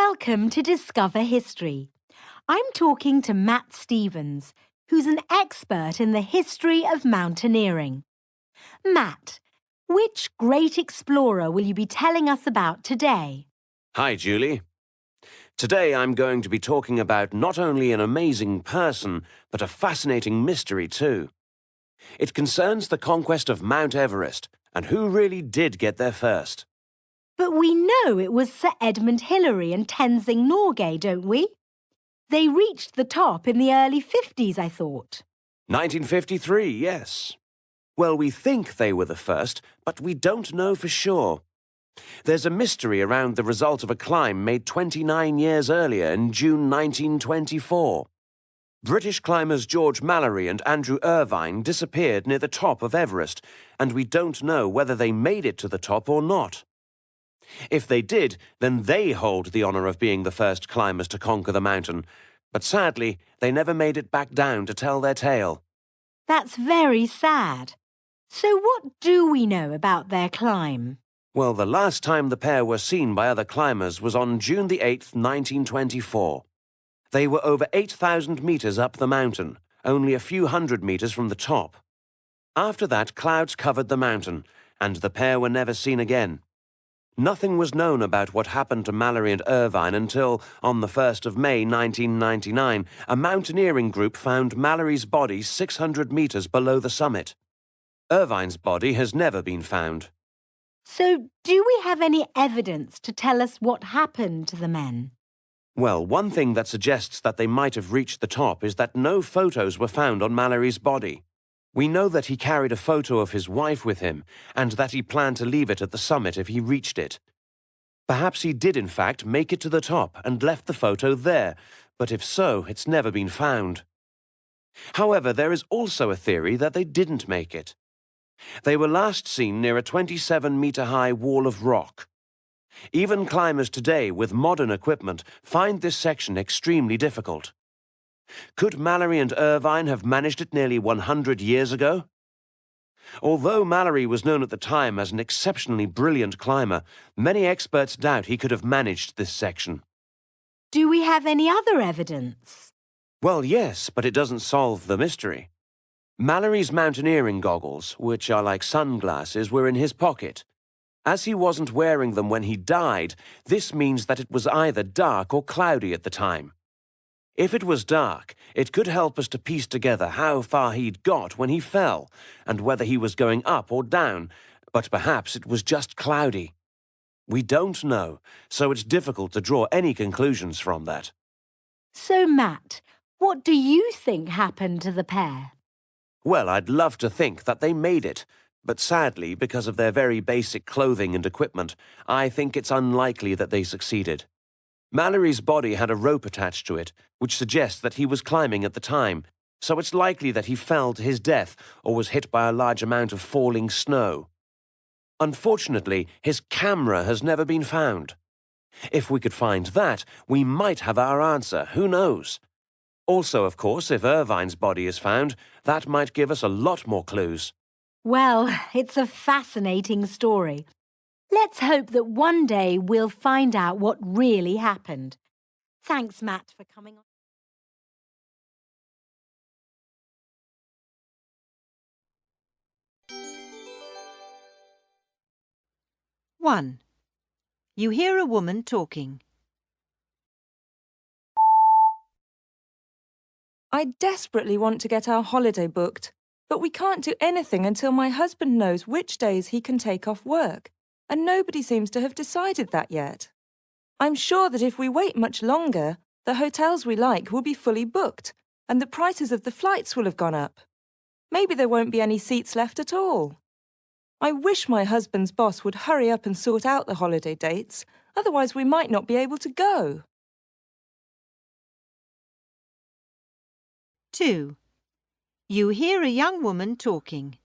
Welcome to Discover History. I'm talking to Matt Stevens, who's an expert in the history of mountaineering. Matt, which great explorer will you be telling us about today? Hi, Julie. Today I'm going to be talking about not only an amazing person, but a fascinating mystery too. It concerns the conquest of Mount Everest and who really did get there first. But we know it was Sir Edmund Hillary and Tenzing Norgay, don't we? They reached the top in the early 50s, I thought. 1953, yes. Well, we think they were the first, but we don't know for sure. There's a mystery around the result of a climb made 29 years earlier in June 1924. British climbers George Mallory and Andrew Irvine disappeared near the top of Everest, and we don't know whether they made it to the top or not. If they did, then they hold the honour of being the first climbers to conquer the mountain, but sadly, they never made it back down to tell their tale. That's very sad. So what do we know about their climb? Well, the last time the pair were seen by other climbers was on June the 8th, 1924. They were over 8,000 metres up the mountain, only a few hundred metres from the top. After that, clouds covered the mountain, and the pair were never seen again. Nothing was known about what happened to Mallory and Irvine until, on the 1st of May 1999, a mountaineering group found Mallory's body 600 metres below the summit. Irvine's body has never been found. So, do we have any evidence to tell us what happened to the men? Well, one thing that suggests that they might have reached the top is that no photos were found on Mallory's body. We know that he carried a photo of his wife with him, and that he planned to leave it at the summit if he reached it. Perhaps he did, in fact, make it to the top and left the photo there, but if so, it's never been found. However, there is also a theory that they didn't make it. They were last seen near a 27-metre-high wall of rock. Even climbers today, with modern equipment, find this section extremely difficult. Could Mallory and Irvine have managed it nearly 100 years ago? Although Mallory was known at the time as an exceptionally brilliant climber, many experts doubt he could have managed this section. Do we have any other evidence? Well, yes, but it doesn't solve the mystery. Mallory's mountaineering goggles, which are like sunglasses, were in his pocket. As he wasn't wearing them when he died, this means that it was either dark or cloudy at the time. If it was dark, it could help us to piece together how far he'd got when he fell, and whether he was going up or down, but perhaps it was just cloudy. We don't know, so it's difficult to draw any conclusions from that. So, Matt, what do you think happened to the pair? Well, I'd love to think that they made it, but sadly, because of their very basic clothing and equipment, I think it's unlikely that they succeeded. Mallory's body had a rope attached to it, which suggests that he was climbing at the time, so it's likely that he fell to his death or was hit by a large amount of falling snow. Unfortunately, his camera has never been found. If we could find that, we might have our answer, who knows? Also, of course, if Irvine's body is found, that might give us a lot more clues. Well, it's a fascinating story. Let's hope that one day we'll find out what really happened. Thanks, Matt, for coming on. One. You hear a woman talking. I desperately want to get our holiday booked, but we can't do anything until my husband knows which days he can take off work, and nobody seems to have decided that yet. I'm sure that if we wait much longer, the hotels we like will be fully booked, and the prices of the flights will have gone up. Maybe there won't be any seats left at all. I wish my husband's boss would hurry up and sort out the holiday dates, otherwise we might not be able to go. 2. You hear a young woman talking.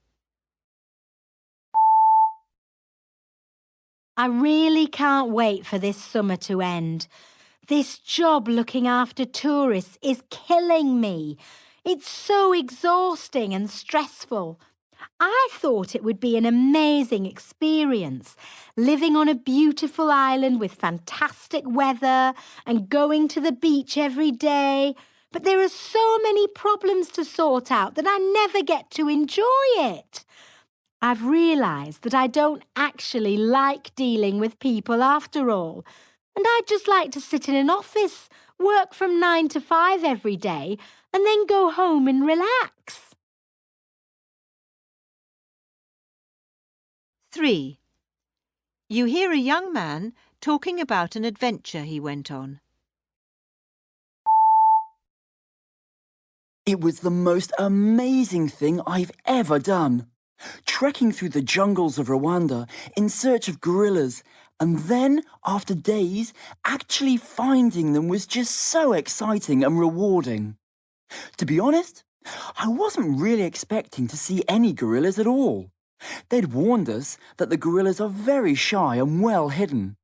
I really can't wait for this summer to end. This job looking after tourists is killing me. It's so exhausting and stressful. I thought it would be an amazing experience, living on a beautiful island with fantastic weather and going to the beach every day. But there are so many problems to sort out that I never get to enjoy it. I've realised that I don't actually like dealing with people after all, and I'd just like to sit in an office, work from 9 to 5 every day, and then go home and relax. 3. You hear a young man talking about an adventure he went on. It was the most amazing thing I've ever done. Trekking through the jungles of Rwanda in search of gorillas, and then, after days, actually finding them was just so exciting and rewarding. To be honest, I wasn't really expecting to see any gorillas at all. They'd warned us that the gorillas are very shy and well hidden,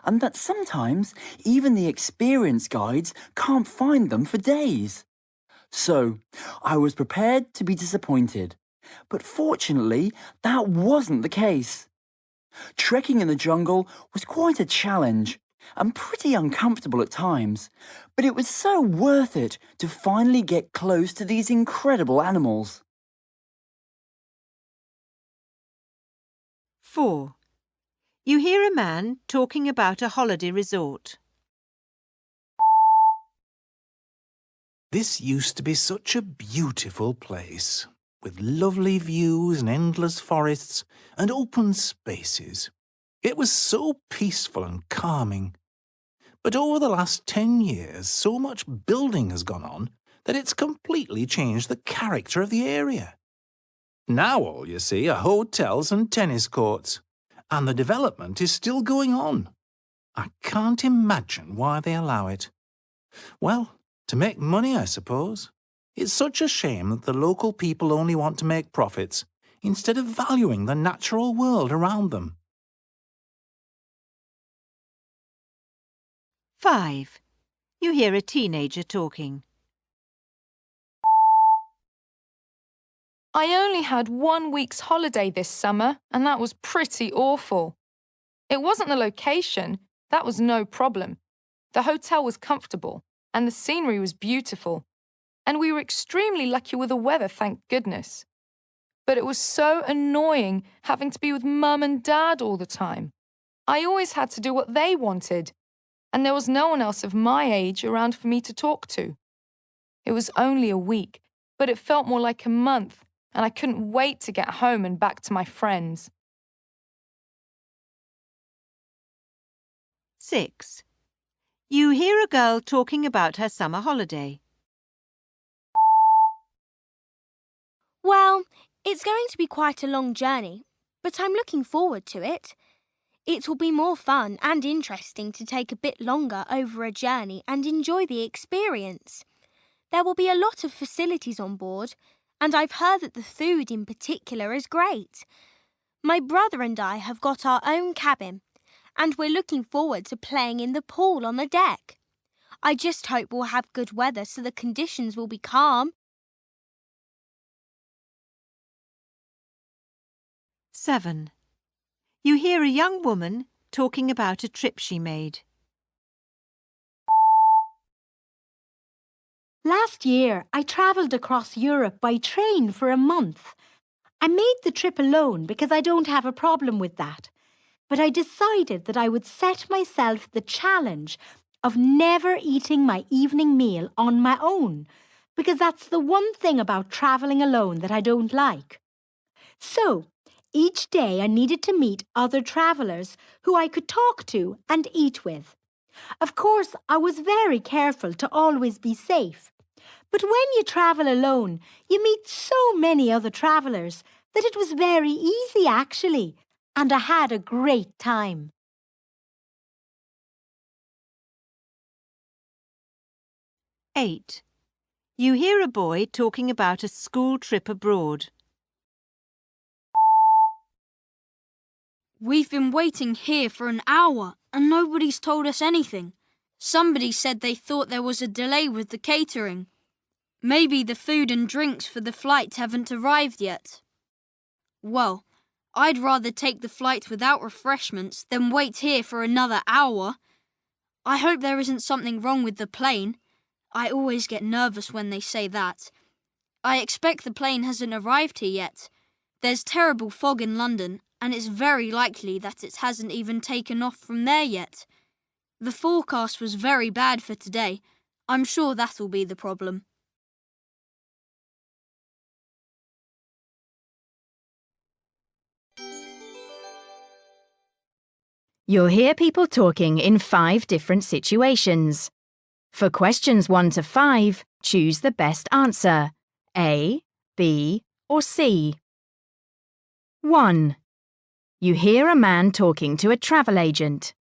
and that sometimes even the experienced guides can't find them for days. So, I was prepared to be disappointed, but fortunately, that wasn't the case. Trekking in the jungle was quite a challenge and pretty uncomfortable at times, but it was so worth it to finally get close to these incredible animals. 4. You hear a man talking about a holiday resort. This used to be such a beautiful place, with lovely views and endless forests and open spaces. It was so peaceful and calming. But over the last 10 years, so much building has gone on that it's completely changed the character of the area. Now all you see are hotels and tennis courts, and the development is still going on. I can't imagine why they allow it. Well, to make money, I suppose. It's such a shame that the local people only want to make profits instead of valuing the natural world around them. 5. You hear a teenager talking. I only had 1 week's holiday this summer, and that was pretty awful. It wasn't the location, that was no problem. The hotel was comfortable, and the scenery was beautiful. And we were extremely lucky with the weather, thank goodness. But it was so annoying having to be with Mum and Dad all the time. I always had to do what they wanted, and there was no one else of my age around for me to talk to. It was only a week, but it felt more like a month, and I couldn't wait to get home and back to my friends. 6. You hear a girl talking about her summer holiday. Well, it's going to be quite a long journey, but I'm looking forward to it. It will be more fun and interesting to take a bit longer over a journey and enjoy the experience. There will be a lot of facilities on board, and I've heard that the food in particular is great. My brother and I have got our own cabin, and we're looking forward to playing in the pool on the deck. I just hope we'll have good weather so the conditions will be calm. 7. You hear a young woman talking about a trip she made. Last year, I travelled across Europe by train for a month. I made the trip alone because I don't have a problem with that. But I decided that I would set myself the challenge of never eating my evening meal on my own, because that's the one thing about travelling alone that I don't like. So, each day I needed to meet other travellers who I could talk to and eat with. Of course, I was very careful to always be safe. But when you travel alone, you meet so many other travellers that it was very easy actually, and I had a great time. 8. You hear a boy talking about a school trip abroad. We've been waiting here for an hour and nobody's told us anything. Somebody said they thought there was a delay with the catering. Maybe the food and drinks for the flight haven't arrived yet. Well, I'd rather take the flight without refreshments than wait here for another hour. I hope there isn't something wrong with the plane. I always get nervous when they say that. I expect the plane hasn't arrived here yet. There's terrible fog in London, and it's very likely that it hasn't even taken off from there yet. The forecast was very bad for today. I'm sure that'll be the problem. You'll hear people talking in 5 different situations. For questions 1 to 5, choose the best answer, A, B, or C. 1. You hear a man talking to a travel agent.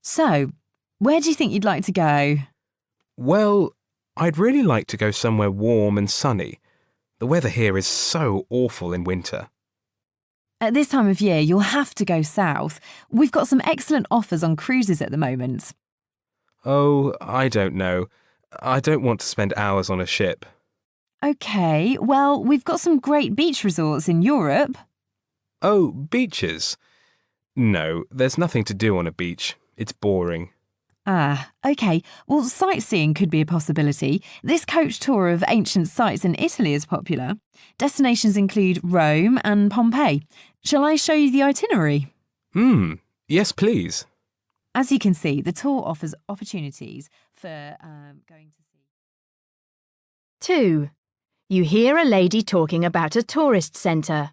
So, where do you think you'd like to go? Well, I'd really like to go somewhere warm and sunny. The weather here is so awful in winter. At this time of year, you'll have to go south. We've got some excellent offers on cruises at the moment. Oh, I don't know. I don't want to spend hours on a ship. OK, well, we've got some great beach resorts in Europe. Oh, beaches? No, there's nothing to do on a beach. It's boring. Ah, OK. Well, sightseeing could be a possibility. This coach tour of ancient sites in Italy is popular. Destinations include Rome and Pompeii. Shall I show you the itinerary? Yes, please. As you can see, the tour offers opportunities for going to see. 2. You hear a lady talking about a tourist centre.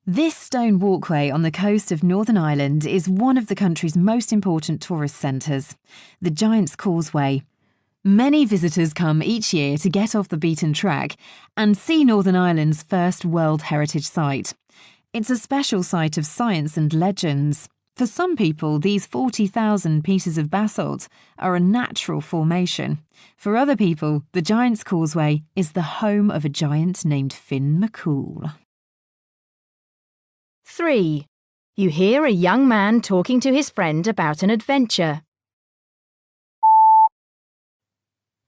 This stone walkway on the coast of Northern Ireland is one of the country's most important tourist centres, the Giant's Causeway. Many visitors come each year to get off the beaten track and see Northern Ireland's first World Heritage Site. It's a special site of science and legends. For some people, these 40,000 pieces of basalt are a natural formation. For other people, the Giant's Causeway is the home of a giant named Finn McCool. 3. You hear a young man talking to his friend about an adventure.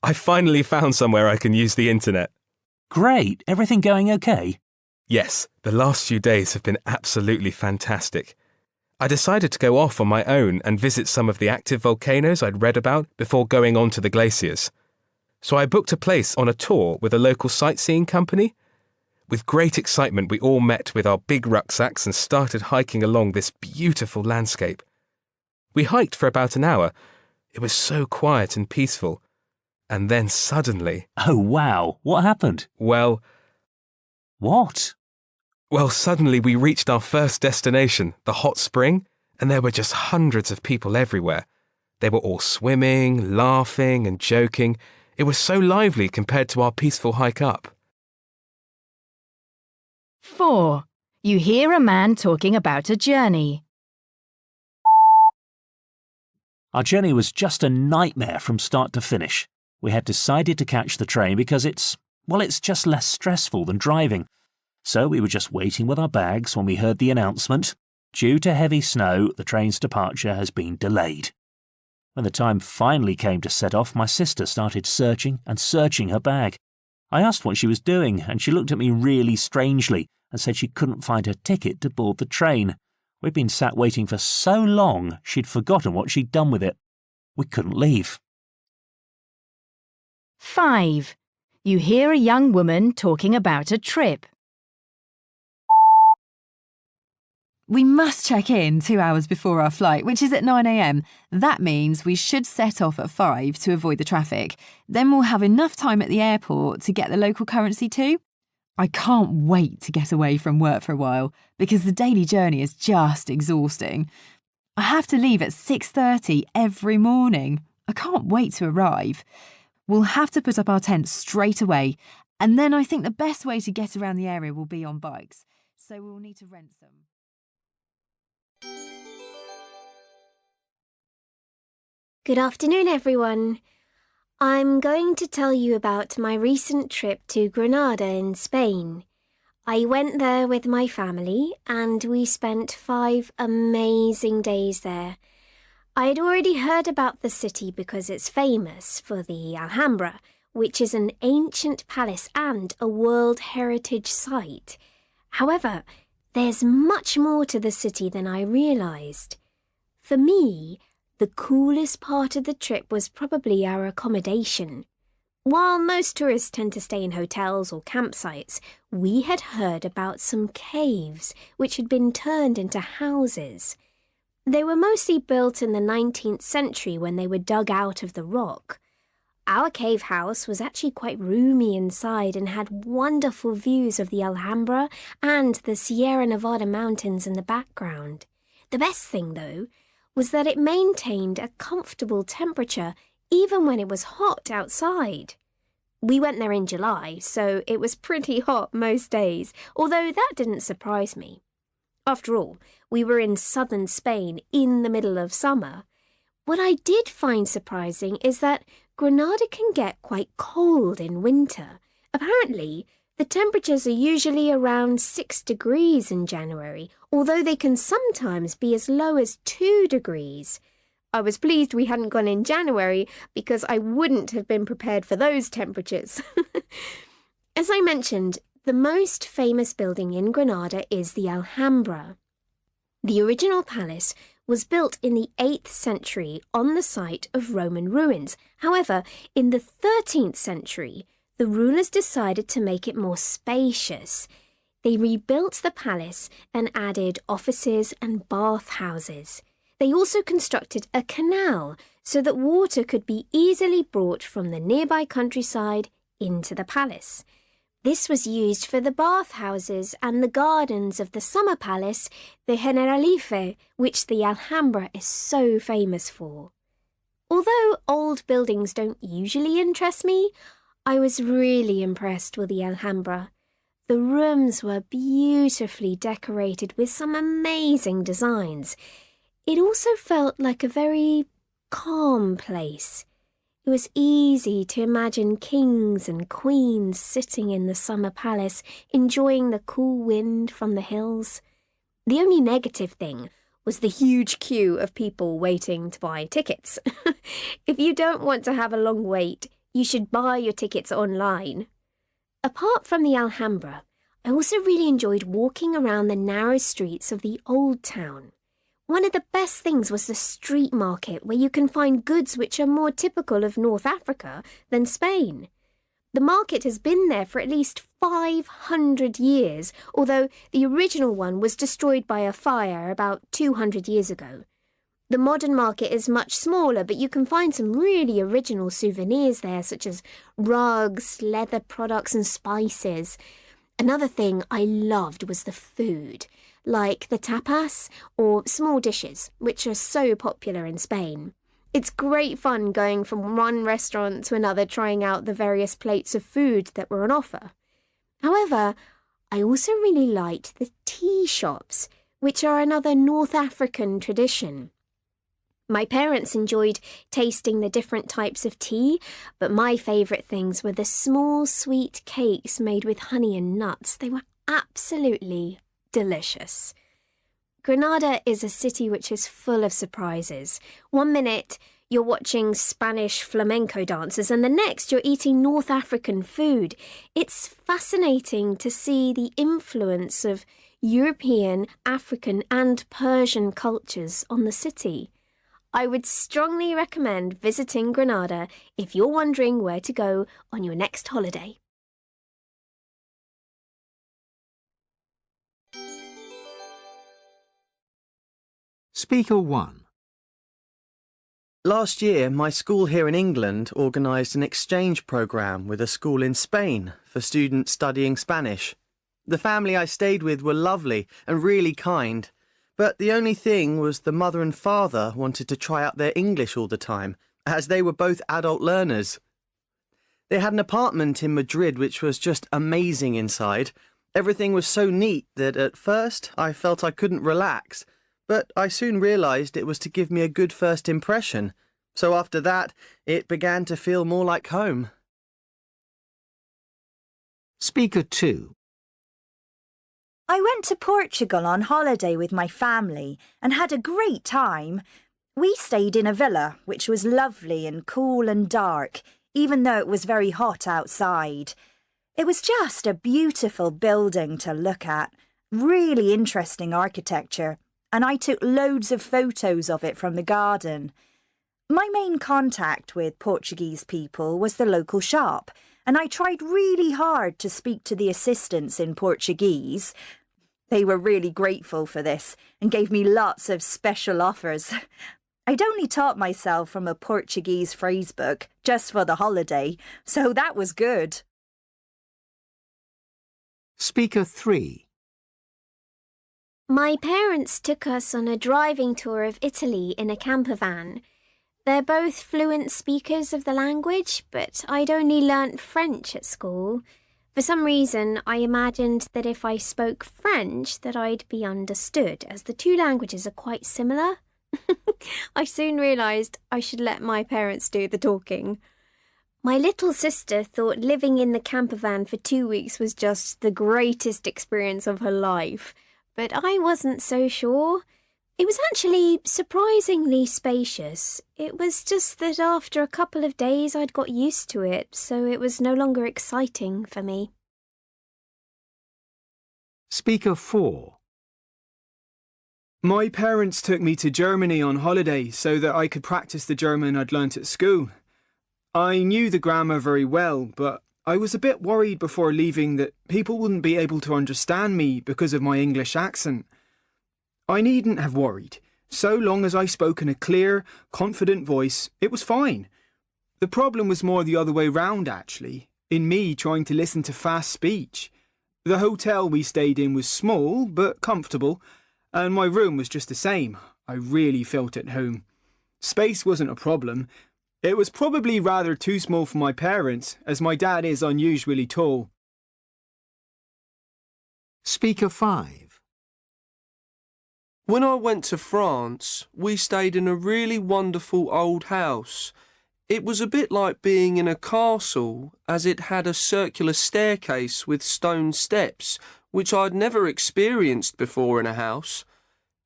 I finally found somewhere I can use the internet. Great. Everything going okay? Yes, the last few days have been absolutely fantastic. I decided to go off on my own and visit some of the active volcanoes I'd read about before going on to the glaciers. So I booked a place on a tour with a local sightseeing company. With great excitement, we all met with our big rucksacks and started hiking along this beautiful landscape. We hiked for about an hour. It was so quiet and peaceful. And then suddenly... Oh, wow. What happened? Well, suddenly we reached our first destination, the hot spring, and there were just hundreds of people everywhere. They were all swimming, laughing and joking. It was so lively compared to our peaceful hike up. 4. You hear a man talking about a journey. Our journey was just a nightmare from start to finish. We had decided to catch the train because it's just less stressful than driving. So we were just waiting with our bags when we heard the announcement. Due to heavy snow, the train's departure has been delayed. When the time finally came to set off, my sister started searching her bag. I asked what she was doing, and she looked at me really strangely and said she couldn't find her ticket to board the train. We'd been sat waiting for so long, she'd forgotten what she'd done with it. We couldn't leave. 5. You hear a young woman talking about a trip. We must check in 2 hours before our flight, which is at 9 a.m. That means we should set off at 5 to avoid the traffic. Then we'll have enough time at the airport to get the local currency too. I can't wait to get away from work for a while because the daily journey is just exhausting. I have to leave at 6:30 every morning. I can't wait to arrive. We'll have to put up our tent straight away, and then I think the best way to get around the area will be on bikes, so we'll need to rent some. Good afternoon, everyone. I'm going to tell you about my recent trip to Granada in Spain. I went there with my family and we spent 5 amazing days there. I'd already heard about the city because it's famous for the Alhambra, which is an ancient palace and a World Heritage Site. However, there's much more to the city than I realised. For me, the coolest part of the trip was probably our accommodation. While most tourists tend to stay in hotels or campsites, we had heard about some caves which had been turned into houses. They were mostly built in the 19th century when they were dug out of the rock. Our cave house was actually quite roomy inside and had wonderful views of the Alhambra and the Sierra Nevada mountains in the background. The best thing, though, was that it maintained a comfortable temperature even when it was hot outside. We went there in July, so it was pretty hot most days, although that didn't surprise me. After all, we were in southern Spain in the middle of summer. What I did find surprising is that Granada can get quite cold in winter. Apparently, the temperatures are usually around 6 degrees in January, although they can sometimes be as low as 2 degrees. I was pleased we hadn't gone in January because I wouldn't have been prepared for those temperatures. As I mentioned, the most famous building in Granada is the Alhambra. The original palace was built in the 8th century on the site of Roman ruins. However, in the 13th century, the rulers decided to make it more spacious. They rebuilt the palace and added offices and bathhouses. They also constructed a canal so that water could be easily brought from the nearby countryside into the palace. This was used for the bathhouses and the gardens of the summer palace, the Generalife, which the Alhambra is so famous for. Although old buildings don't usually interest me, I was really impressed with the Alhambra. The rooms were beautifully decorated with some amazing designs. It also felt like a very calm place. It was easy to imagine kings and queens sitting in the summer palace, enjoying the cool wind from the hills. The only negative thing was the huge queue of people waiting to buy tickets. If you don't want to have a long wait, you should buy your tickets online. Apart from the Alhambra, I also really enjoyed walking around the narrow streets of the old town. One of the best things was the street market, where you can find goods which are more typical of North Africa than Spain. The market has been there for at least 500 years, although the original one was destroyed by a fire about 200 years ago. The modern market is much smaller, but you can find some really original souvenirs there, such as rugs, leather products and spices. Another thing I loved was the food, like the tapas or small dishes, which are so popular in Spain. It's great fun going from one restaurant to another, trying out the various plates of food that were on offer. However, I also really liked the tea shops, which are another North African tradition. My parents enjoyed tasting the different types of tea, but my favourite things were the small sweet cakes made with honey and nuts. They were absolutely delicious. Granada is a city which is full of surprises. One minute you're watching Spanish flamenco dances and the next you're eating North African food. It's fascinating to see the influence of European, African and Persian cultures on the city. I would strongly recommend visiting Granada if you're wondering where to go on your next holiday. Speaker 1. Last year, my school here in England organised an exchange programme with a school in Spain for students studying Spanish. The family I stayed with were lovely and really kind, but the only thing was the mother and father wanted to try out their English all the time, as they were both adult learners. They had an apartment in Madrid which was just amazing inside. Everything was so neat that at first I felt I couldn't relax, but I soon realised it was to give me a good first impression. So after that, it began to feel more like home. Speaker 2. I went to Portugal on holiday with my family and had a great time. We stayed in a villa, which was lovely and cool and dark. even though it was very hot outside. It was just a beautiful building to look at, really interesting architecture, and I took loads of photos of it from the garden. My main contact with Portuguese people was the local shop, and I tried really hard to speak to the assistants in Portuguese. They were really grateful for this and gave me lots of special offers. I'd only taught myself from a Portuguese phrasebook just for the holiday, so that was good. Speaker 3. My parents took us on a driving tour of Italy in a camper van. They're both fluent speakers of the language, but I'd only learnt French at school. For some reason, I imagined that if I spoke French, that I'd be understood, as the two languages are quite similar. I soon realised I should let my parents do the talking. My little sister thought living in the camper van for 2 weeks was just the greatest experience of her life, but I wasn't so sure. It was actually surprisingly spacious. It was just that after a couple of days I'd got used to it, so it was no longer exciting for me. Speaker 4. My parents took me to Germany on holiday so that I could practice the German I'd learnt at school. I knew the grammar very well, but I was a bit worried before leaving that people wouldn't be able to understand me because of my English accent. I needn't have worried. So long as I spoke in a clear, confident voice, it was fine. The problem was more the other way round, actually, in me trying to listen to fast speech. The hotel we stayed in was small, but comfortable, and my room was just the same. I really felt at home. Space wasn't a problem. It was probably rather too small for my parents, as my dad is unusually tall. Speaker 5. When I went to France, we stayed in a really wonderful old house. It was a bit like being in a castle, as it had a circular staircase with stone steps, which I'd never experienced before in a house.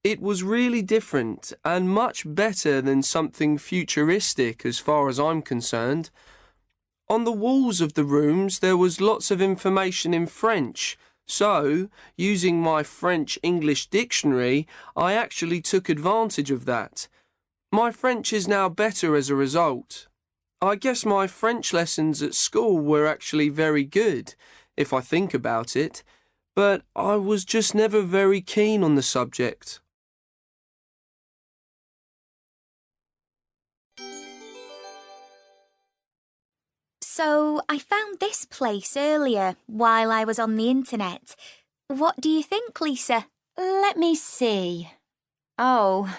It was really different and much better than something futuristic as far as I'm concerned. On the walls of the rooms there was lots of information in French, so, using my French-English dictionary, I actually took advantage of that. My French is now better as a result. I guess my French lessons at school were actually very good, if I think about it, but I was just never very keen on the subject. So, I found this place earlier while I was on the internet. What do you think, Lisa? Let me see. Oh,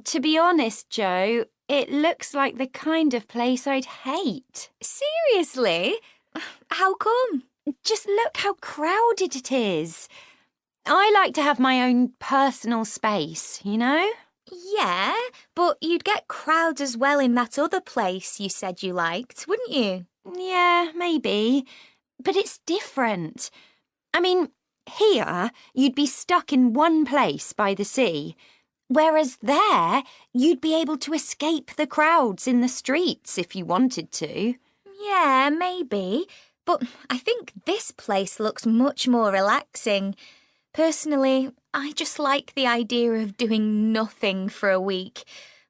to be honest, Jo, it looks like the kind of place I'd hate. Seriously? How come? Just look how crowded it is. I like to have my own personal space, you know? Yeah, but you'd get crowds as well in that other place you said you liked, wouldn't you? Yeah, maybe. But it's different. I mean, here you'd be stuck in one place by the sea, whereas there you'd be able to escape the crowds in the streets if you wanted to. Yeah, maybe. But I think this place looks much more relaxing. Personally, I just like the idea of doing nothing for a week.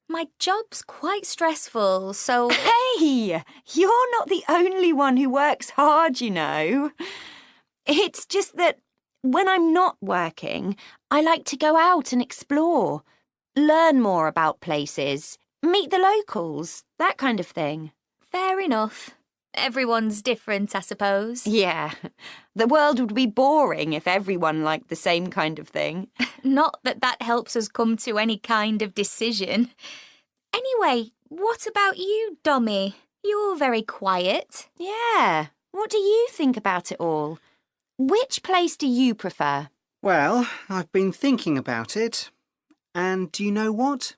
My job's quite stressful, so... Hey! You're not the only one who works hard, you know. It's just that when I'm not working, I like to go out and explore, learn more about places, meet the locals, that kind of thing. Fair enough. Everyone's different, I suppose. Yeah. The world would be boring if everyone liked the same kind of thing. Not that that helps us come to any kind of decision. Anyway, what about you, Dommy? You're very quiet. Yeah. What do you think about it all? Which place do you prefer? Well, I've been thinking about it. And do you know what?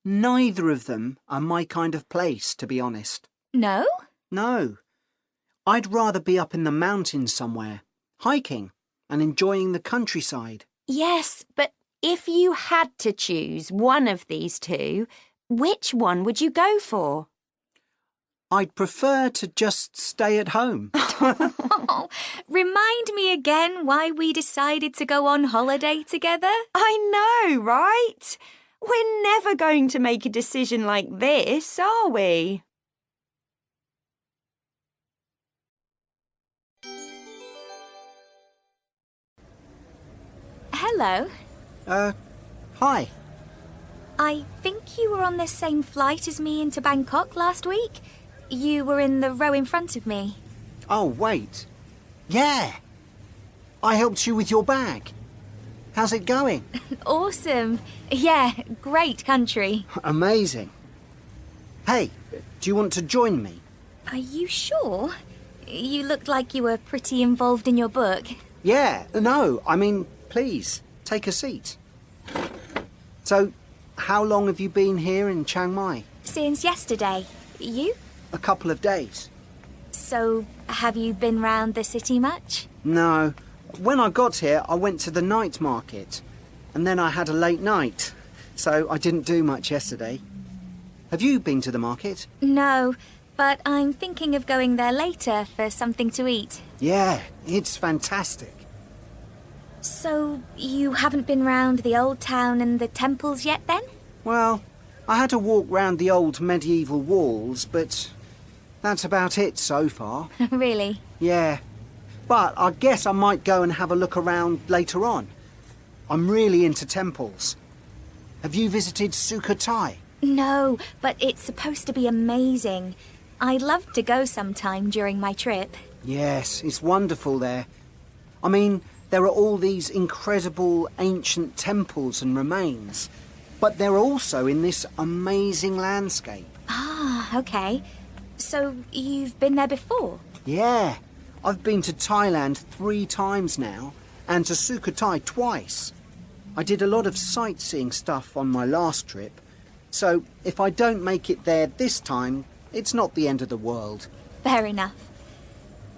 Neither of them are my kind of place, to be honest. No? No. I'd rather be up in the mountains somewhere, hiking and enjoying the countryside. Yes, but if you had to choose one of these two, which one would you go for? I'd prefer to just stay at home. Oh, remind me again why we decided to go on holiday together? I know, right? We're never going to make a decision like this, are we? Hello. Hi. I think you were on the same flight as me into Bangkok last week. You were in the row in front of me. Oh, wait. Yeah. I helped you with your bag. How's it going? Awesome. Yeah, great country. Amazing. Hey, do you want to join me? Are you sure? You looked like you were pretty involved in your book. Yeah, no, I mean, please, take a seat. So, how long have you been here in Chiang Mai? Since yesterday. You? A couple of days. So, have you been round the city much? No. When I got here, I went to the night market. And then I had a late night. So I didn't do much yesterday. Have you been to the market? No, but I'm thinking of going there later for something to eat. Yeah, it's fantastic. So, you haven't been round the old town and the temples yet then? Well, I had to walk round the old medieval walls, but that's about it so far. Really? Yeah. But I guess I might go and have a look around later on. I'm really into temples. Have you visited Sukhothai? No, but it's supposed to be amazing. I'd love to go sometime during my trip. Yes, it's wonderful there. I mean, there are all these incredible ancient temples and remains, but they're also in this amazing landscape. Ah, okay. So you've been there before? Yeah. I've been to Thailand 3 times now, and to Sukhothai twice. I did a lot of sightseeing stuff on my last trip, so if I don't make it there this time, it's not the end of the world. Fair enough.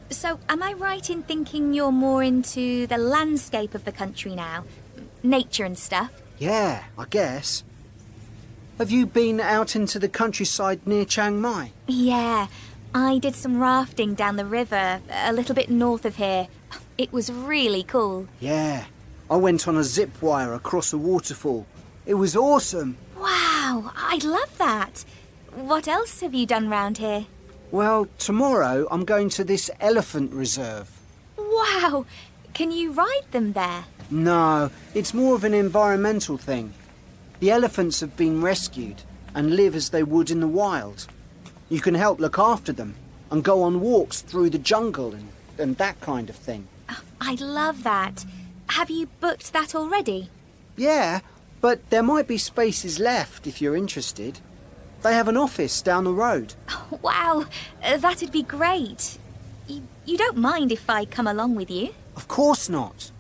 So, am I right in thinking you're more into the landscape of the country now? Nature and stuff? Yeah, I guess. Have you been out into the countryside near Chiang Mai? Yeah, I did some rafting down the river, a little bit north of here. It was really cool. Yeah, I went on a zip wire across a waterfall. It was awesome. Wow, I love that. What else have you done round here? Well, tomorrow I'm going to this elephant reserve. Wow, can you ride them there? No, it's more of an environmental thing. The elephants have been rescued and live as they would in the wild. You can help look after them and go on walks through the jungle and that kind of thing. I love that. Have you booked that already? Yeah, but there might be spaces left if you're interested. They have an office down the road. Wow, that'd be great. You don't mind if I come along with you? Of course not.